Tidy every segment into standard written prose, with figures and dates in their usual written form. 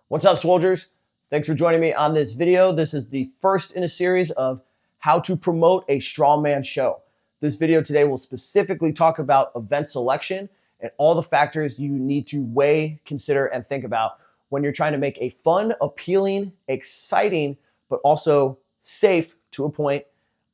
What's up, soldiers? Thanks for joining me on this video. This is the first in a series of how to promote a strongman show. This video today will specifically talk about event selection and all the factors you need to weigh, consider, and think about when you're trying to make a fun, appealing, exciting, but also safe to a point,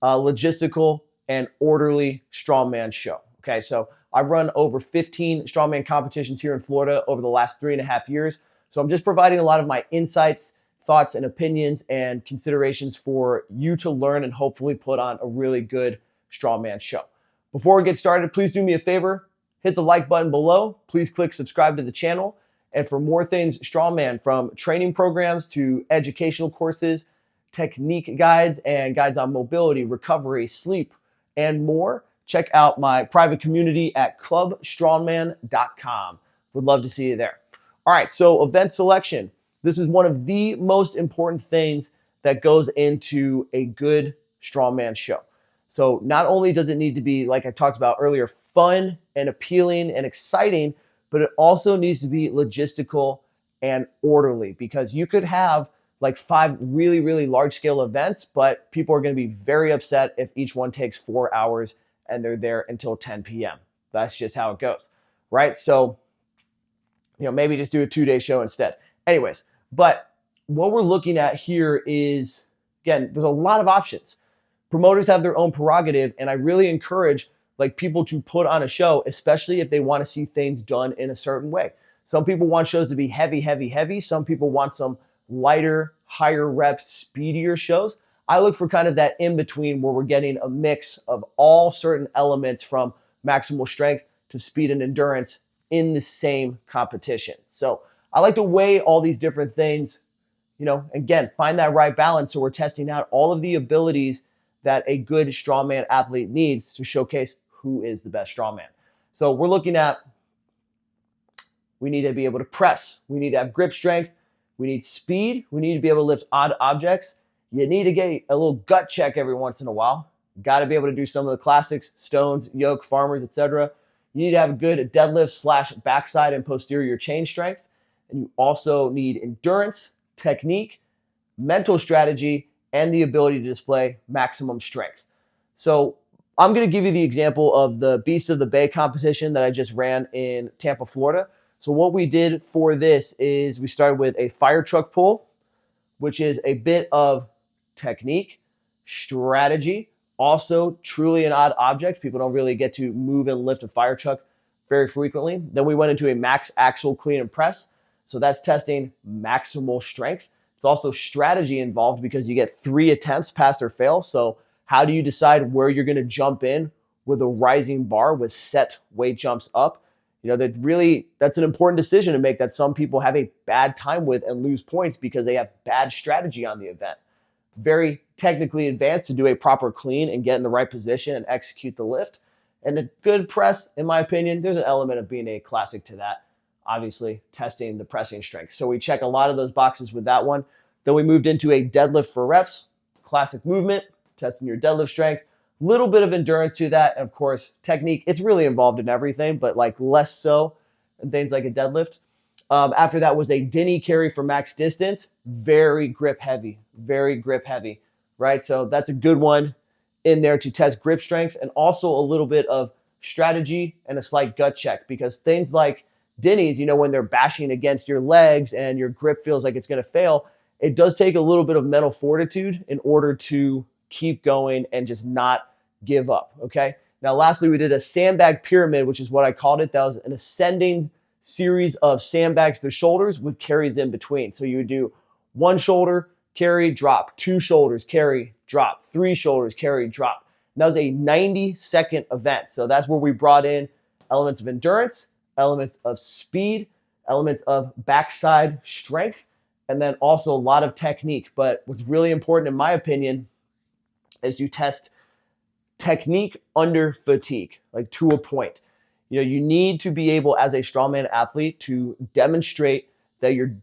logistical and orderly strongman show. Okay, so I've run over 15 strongman competitions here in Florida over the last 3.5 years. So I'm just providing a lot of my insights, thoughts, and opinions and considerations for you to learn and hopefully put on a really good strongman show. Before we get started, please do me a favor, hit the like button below. Please click subscribe to the channel. And for more things strongman, from training programs to educational courses, technique guides, and guides on mobility, recovery, sleep, and more, check out my private community at clubstrongman.com. Would love to see you there. All right, so event selection. This is one of the most important things that goes into a good strongman show. So not only does it need to be, like I talked about earlier, fun and appealing and exciting, but it also needs to be logistical and orderly, because you could have like 5 really, really large scale events, but people are going to be very upset if each one takes 4 hours and they're there until 10 p.m. That's just how it goes, right? So maybe just do a 2-day show instead. Anyways, but what we're looking at here is, again, there's a lot of options. Promoters have their own prerogative, and I really encourage people to put on a show, especially if they want to see things done in a certain way. Some people want shows to be heavy, heavy, heavy. Some people want some lighter, higher reps, speedier shows. I look for kind of that in between where we're getting a mix of all certain elements, from maximal strength to speed and endurance, in the same competition. So I like to weigh all these different things, again, find that right balance. So we're testing out all of the abilities that a good strongman athlete needs to showcase who is the best strongman. So we're looking at, we need to be able to press. We need to have grip strength. We need speed. We need to be able to lift odd objects. You need to get a little gut check every once in a while. Got to be able to do some of the classics, stones, yoke, farmers, etc. You need to have a good deadlift / backside and posterior chain strength. And you also need endurance, technique, mental strategy, and the ability to display maximum strength. So I'm going to give you the example of the Beast of the Bay competition that I just ran in Tampa, Florida. So what we did for this is we started with a fire truck pull, which is a bit of technique, strategy, also truly an odd object. People don't really get to move and lift a fire truck very frequently. Then we went into a max axle clean and press. So that's testing maximal strength. It's also strategy involved, because you get 3 attempts, pass or fail. So how do you decide where you're going to jump in with a rising bar with set weight jumps up? That's an important decision to make, that some people have a bad time with and lose points because they have bad strategy on the event. Very technically advanced to do a proper clean and get in the right position and execute the lift. And a good press, in my opinion, there's an element of being a classic to that. Obviously, testing the pressing strength. So we check a lot of those boxes with that one. Then we moved into a deadlift for reps, classic movement, testing your deadlift strength, little bit of endurance to that, and of course, technique. It's really involved in everything, but less so in things like a deadlift. After that was a Denny carry for max distance, very grip heavy, right? So that's a good one in there to test grip strength, and also a little bit of strategy and a slight gut check, because things like Denny's, when they're bashing against your legs and your grip feels like it's going to fail, it does take a little bit of mental fortitude in order to keep going and just not give up, okay? Now, lastly, we did a sandbag pyramid, which is what I called it. That was an ascending series of sandbags to shoulders with carries in between. So you would do 1 shoulder, carry, drop, 2 shoulders, carry, drop, 3 shoulders, carry, drop. And that was a 90-second event. So that's where we brought in elements of endurance, elements of speed, elements of backside strength, and then also a lot of technique. But what's really important, in my opinion, is to test technique under fatigue, to a point. You need to be able, as a strongman athlete, to demonstrate that you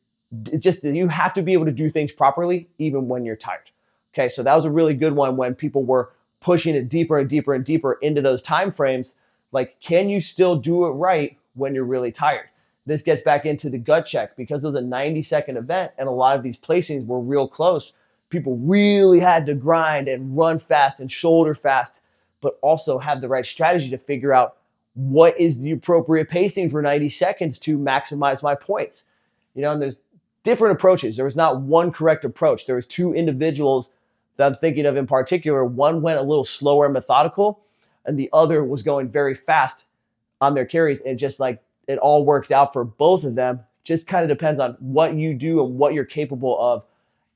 have to be able to do things properly even when you're tired. Okay, so that was a really good one when people were pushing it deeper and deeper and deeper into those time frames. Can you still do it right when you're really tired? this gets back into the gut check because it was a 90-second event and a lot of these placings were real close. People really had to grind and run fast and shoulder fast, but also have the right strategy to figure out what is the appropriate pacing for 90 seconds to maximize my points. And there's different approaches. There was not one correct approach. There was two individuals that I'm thinking of in particular. One went a little slower and methodical, and the other was going very fast on their carries. And just like it all worked out for both of them. Just kind of depends on what you do and what you're capable of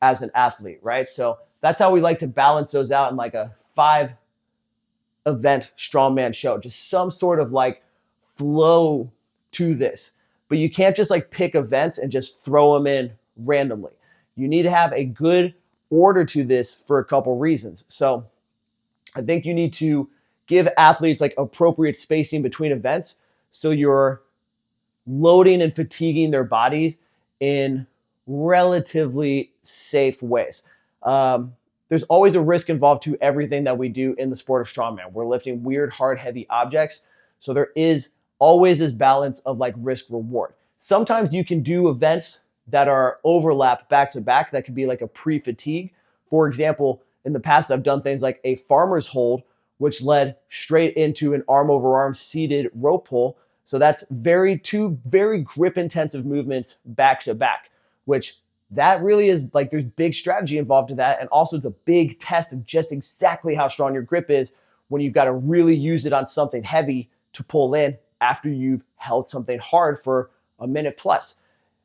as an athlete, right? So that's how we like to balance those out in like a 5-event strongman show. Just some sort of like flow to this. But you can't just like pick events and just throw them in randomly. You need to have a good order to this for a couple reasons. So I think you need to give athletes like appropriate spacing between events so you're loading and fatiguing their bodies in relatively safe ways. There's always a risk involved to everything that we do in the sport of strongman. We're lifting weird, hard, heavy objects. So there is always this balance of like risk reward. Sometimes you can do events that are overlap back to back. That could be like a pre-fatigue. For example, in the past, I've done things like a farmer's hold, which led straight into an arm over arm seated rope pull. So that's two very grip intensive movements back to back, which that really is like there's big strategy involved in that. And also it's a big test of just exactly how strong your grip is when you've got to really use it on something heavy to pull in after you've held something hard for a minute plus.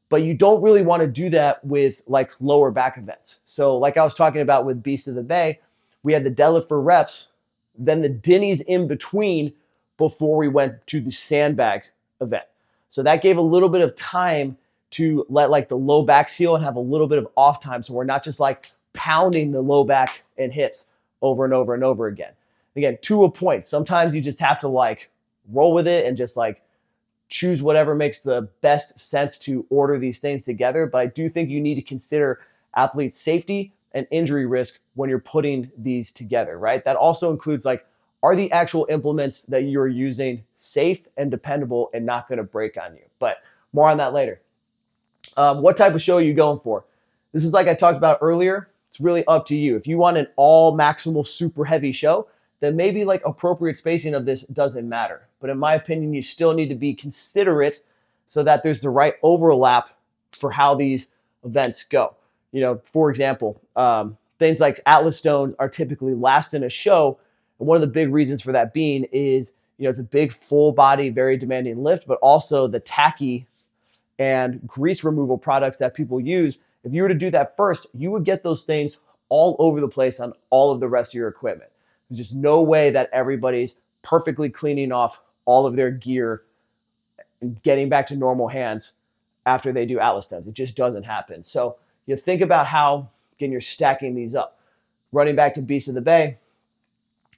But you don't really want to do that with like lower back events. So like I was talking about with Beast of the Bay, we had the deadlift for reps, then the dinnies in between before we went to the sandbag event. So that gave a little bit of time to let like the low backs heal and have a little bit of off time. So we're not just like pounding the low back and hips over and over and over again. Again, to a point. Sometimes you just have to like roll with it and just like choose whatever makes the best sense to order these things together. But I do think you need to consider athlete safety and injury risk when you're putting these together, right? That also includes like, are the actual implements that you're using safe and dependable and not going to break on you? But more on that later. What type of show are you going for? This is like I talked about earlier. It's really up to you. If you want an all maximal super heavy show, then maybe like appropriate spacing of this doesn't matter. But in my opinion, you still need to be considerate so that there's the right overlap for how these events go. For example, things like Atlas stones are typically last in a show. And one of the big reasons for that being is, it's a big full body, very demanding lift, but also the tacky and grease removal products that people use. If you were to do that first, you would get those things all over the place on all of the rest of your equipment. There's just no way that everybody's perfectly cleaning off all of their gear and getting back to normal hands after they do Atlas stones. It just doesn't happen. So you think about how, again, you're stacking these up. Running back to Beast of the Bay,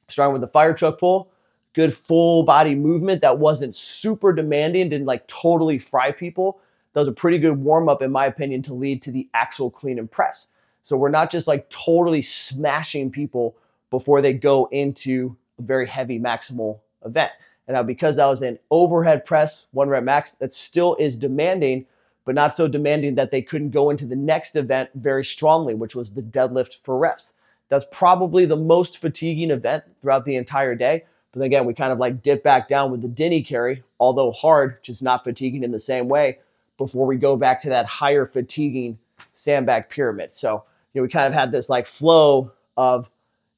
starting with the fire truck pull, good full body movement that wasn't super demanding, didn't like totally fry people. That was a pretty good warm up, in my opinion, to lead to the axle clean and press. So we're not just like totally smashing people before they go into a very heavy maximal event. And now because that was an overhead press, 1 rep max, that still is demanding, but not so demanding that they couldn't go into the next event very strongly, which was the deadlift for reps. That's probably the most fatiguing event throughout the entire day. But again, we kind of like dip back down with the dinny carry, although hard, just not fatiguing in the same way before we go back to that higher fatiguing sandbag pyramid. So, we kind of had this like flow of,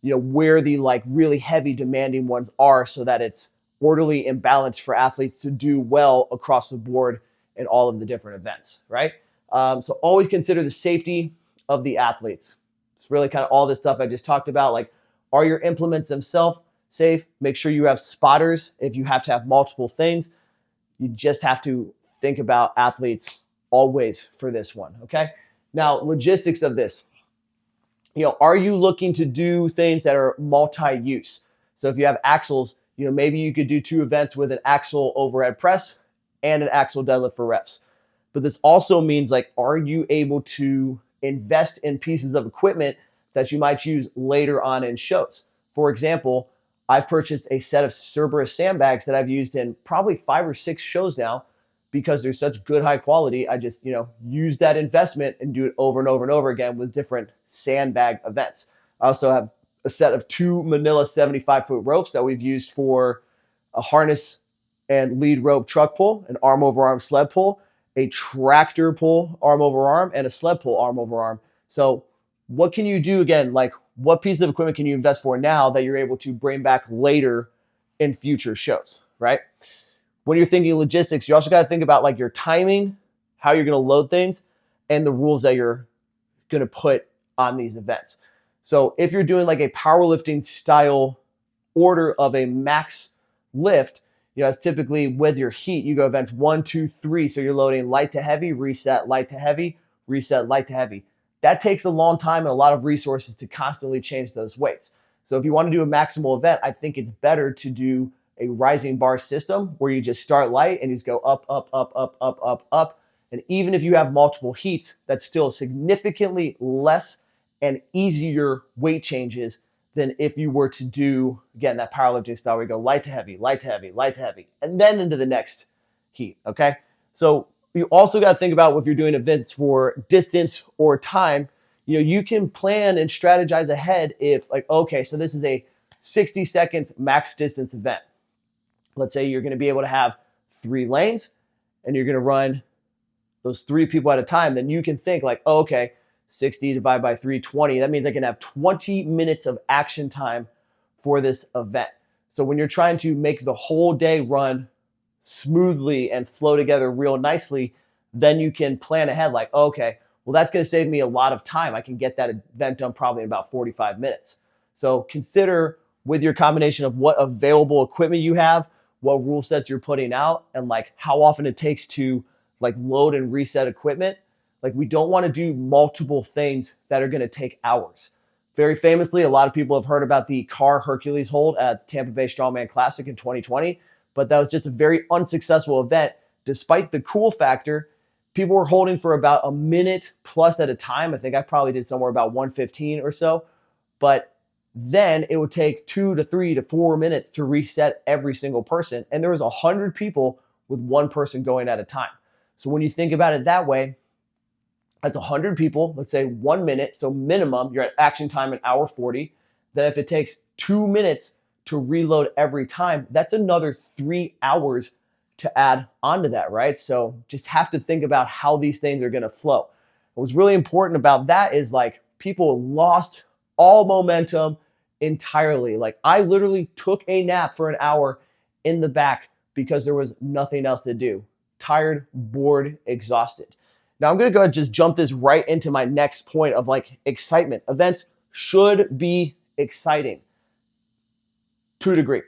where the like really heavy demanding ones are so that it's orderly and balanced for athletes to do well across the board in all of the different events, right? So always consider the safety of the athletes. It's really kind of all this stuff I just talked about. Like, are your implements themselves safe? Make sure you have spotters if you have to have multiple things. You just have to think about athletes always for this one, okay? Now, logistics of this. Are you looking to do things that are multi-use? So if you have axles, maybe you could do 2 events with an axle overhead press and an axle deadlift for reps. But this also means like, are you able to invest in pieces of equipment that you might use later on in shows? For example, I've purchased a set of Cerberus sandbags that I've used in probably 5 or 6 shows now because they're such good high quality, I just, use that investment and do it over and over and over again with different sandbag events. I also have a set of 2 Manila 75-foot ropes that we've used for a harness and lead rope truck pull, an arm over arm sled pull, a tractor pull arm over arm, and a sled pull arm over arm. So what can you do again? Like, what piece of equipment can you invest for now that you're able to bring back later in future shows, right? When you're thinking logistics, you also got to think about like your timing, how you're going to load things, and the rules that you're going to put on these events. So if you're doing like a powerlifting style order of a max lift, it's typically with your heat, you go events 1, 2, 3. So you're loading light to heavy, reset, light to heavy, reset, light to heavy. That takes a long time and a lot of resources to constantly change those weights. So if you want to do a maximal event, I think it's better to do a rising bar system where you just start light and you just go up, up, up, up, up, up, up. And even if you have multiple heats, that's still significantly less and easier weight changes than if you were to do, again, that powerlifting style where you go light to heavy, light to heavy, light to heavy, and then into the next heat, okay? So you also got to think about if you're doing events for distance or time, you can plan and strategize ahead if like, okay, so this is a 60 seconds max distance event. Let's say you're going to be able to have 3 lanes and you're going to run those 3 people at a time. Then you can think like, oh, okay, 60 divided by 3, 20. That means I can have 20 minutes of action time for this event. So when you're trying to make the whole day run smoothly and flow together real nicely, then you can plan ahead like, okay, well, that's going to save me a lot of time. I can get that event done probably in about 45 minutes. So consider with your combination of what available equipment you have, what rule sets you're putting out, and like how often it takes to like load and reset equipment. Like we don't want to do multiple things that are going to take hours. Very famously, a lot of people have heard about the car Hercules hold at the Tampa Bay Strongman Classic in 2020, but that was just a very unsuccessful event. Despite the cool factor, people were holding for about a minute plus at a time. I think I probably did somewhere about 1:15 or so, but then it would take 2 to 3 to 4 minutes to reset every single person. And there was 100 people with one person going at a time. So when you think about it that way, that's 100 people, let's say 1 minute. So minimum, you're at action time an hour 40. Then if it takes 2 minutes to reload every time, that's another 3 hours to add onto that, right? So just have to think about how these things are going to flow. What's really important about that is like people lost all momentum entirely. Like I literally took a nap for an hour in the back because there was nothing else to do. Tired, bored, exhausted. Now I'm going to go ahead and just jump this right into my next point of like excitement. Events should be exciting to a degree.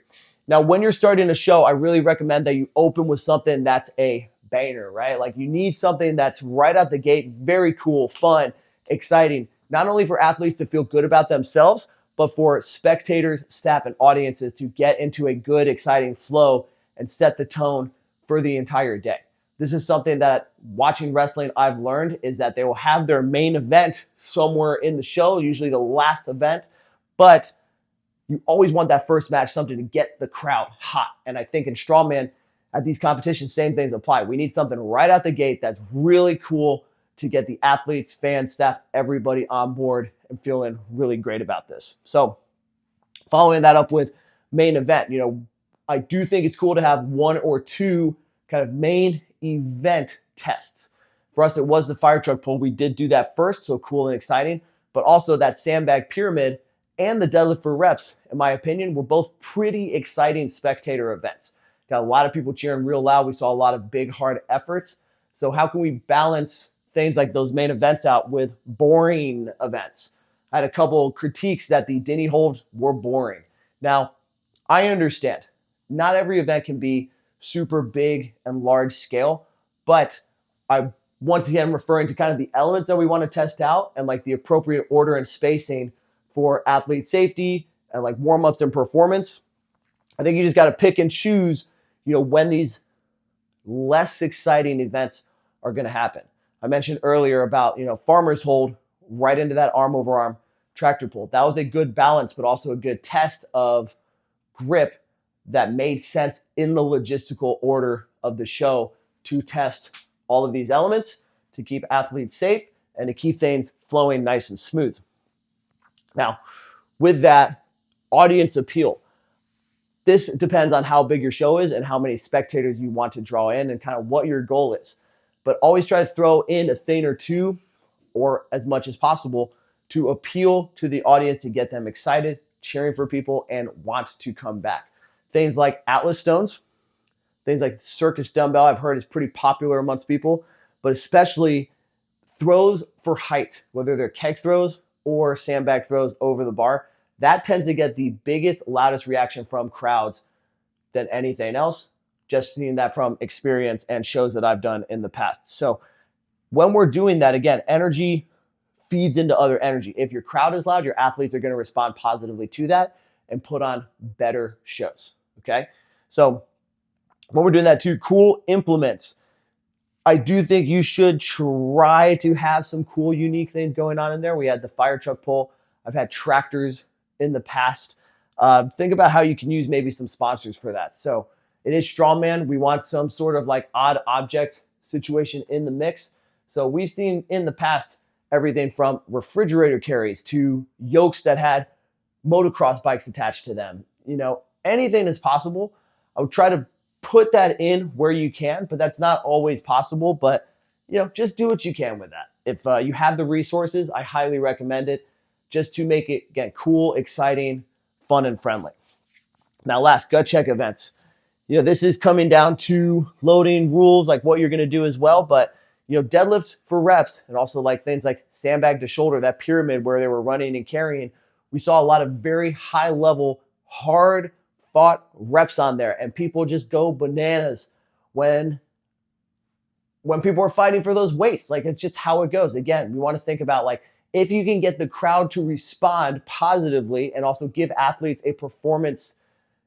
Now, when you're starting a show, I really recommend that you open with something that's a banger, right? Like you need something that's right out the gate, very cool, fun, exciting, not only for athletes to feel good about themselves, but for spectators, staff, and audiences to get into a good, exciting flow and set the tone for the entire day. This is something that watching wrestling I've learned is that they will have their main event somewhere in the show, usually the last event, but you always want that first match, something to get the crowd hot. And I think in Strongman, at these competitions, same things apply. We need something right out the gate that's really cool to get the athletes, fans, staff, everybody on board and feeling really great about this. So following that up with main event, I do think it's cool to have 1 or 2 kind of main event tests. For us, it was the fire truck pull. We did do that first, so cool and exciting, but also that sandbag pyramid and the deadlift for reps, in my opinion, were both pretty exciting spectator events. Got a lot of people cheering real loud. We saw a lot of big, hard efforts. So how can we balance things like those main events out with boring events? I had a couple critiques that the Denny holds were boring. Now, I understand. Not every event can be super big and large scale, but I once again referring to kind of the elements that we want to test out and like the appropriate order and spacing for athlete safety and like warm-ups and performance. I think you just got to pick and choose, when these less exciting events are going to happen. I mentioned earlier about, farmers hold right into that arm over arm tractor pull. That was a good balance, but also a good test of grip that made sense in the logistical order of the show to test all of these elements to keep athletes safe and to keep things flowing nice and smooth. Now, with that, audience appeal. This depends on how big your show is and how many spectators you want to draw in and kind of what your goal is. But always try to throw in a thing or two, or as much as possible, to appeal to the audience, to get them excited, cheering for people, and want to come back. Things like Atlas stones, things like circus dumbbell, I've heard is pretty popular amongst people, but especially throws for height, whether they're keg throws or sandbag throws over the bar. That tends to get the biggest, loudest reaction from crowds than anything else. Just seeing that from experience and shows that I've done in the past. So when we're doing that, again, energy feeds into other energy. If your crowd is loud, your athletes are going to respond positively to that and put on better shows. Okay. So when we're doing that too, cool implements. I do think you should try to have some cool, unique things going on in there. We had the fire truck pole. I've had tractors in the past. Think about how you can use maybe some sponsors for that. So it is Strongman. We want some sort of like odd object situation in the mix. So we've seen in the past everything from refrigerator carries to yokes that had motocross bikes attached to them. You know, anything is possible. I would try to put that in where you can, but that's not always possible. But, you know, just do what you can with that. If you have the resources, I highly recommend it, just to make it, again, cool, exciting, fun, and friendly. Now, last, gut check events. You know, this is coming down to loading rules, like what you're going to do as well. But, you know, deadlift for reps, and also like things like sandbag to shoulder, that pyramid where they were running and carrying. We saw a lot of very high level, hard fought reps on there, and people just go bananas when people are fighting for those weights. Like, it's just how it goes. Again, we want to think about, like, if you can get the crowd to respond positively and also give athletes a performance,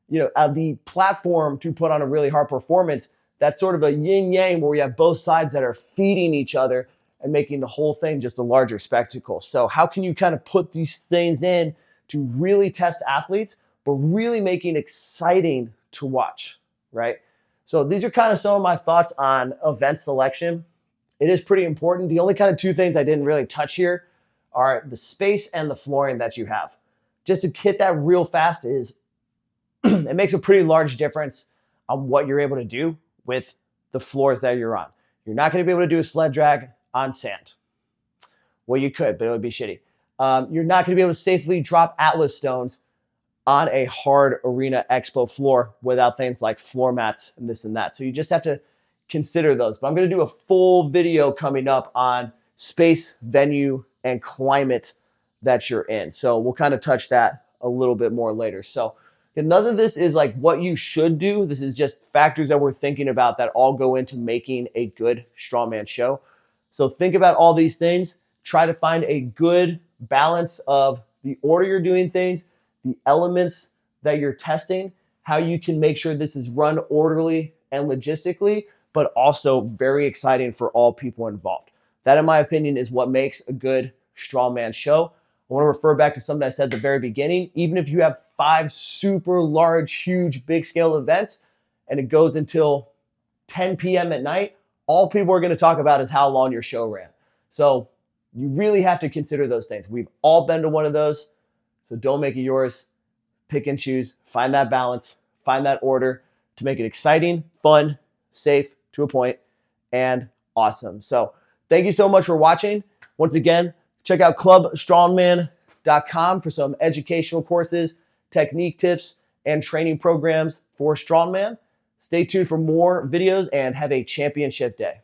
you know, the platform to put on a really hard performance, that's sort of a yin yang where we have both sides that are feeding each other and making the whole thing just a larger spectacle. So how can you kind of put these things in to really test athletes, but really making exciting to watch, right? So these are kind of some of my thoughts on event selection. It is pretty important. The only kind of two things I didn't really touch here are the space and the flooring that you have. Just to hit that real fast is it makes a pretty large difference on what you're able to do with the floors that you're on. You're not going to be able to do a sled drag on sand. Well, you could, but it would be shitty. You're not going to be able to safely drop Atlas stones on a hard arena expo floor without things like floor mats and this and that. So you just have to consider those. But I'm going to do a full video coming up on space, venue, and climate that you're in. So we'll kind of touch that a little bit more later. So none of this is like what you should do. This is just factors that we're thinking about that all go into making a good strongman show. So think about all these things. Try to find a good balance of the order you're doing things, the elements that you're testing, how you can make sure this is run orderly and logistically, but also very exciting for all people involved. That, in my opinion, is what makes a good strongman show. I want to refer back to something I said at the very beginning. Even if you have 5 super large, huge, big scale events and it goes until 10 p.m. at night, all people are going to talk about is how long your show ran. So you really have to consider those things. We've all been to one of those, so don't make it yours. Pick and choose. Find that balance. Find that order to make it exciting, fun, safe to a point, and awesome. So thank you so much for watching. Once again, check out clubstrongman.com for some educational courses, technique tips, and training programs for strongman. Stay tuned for more videos and have a championship day.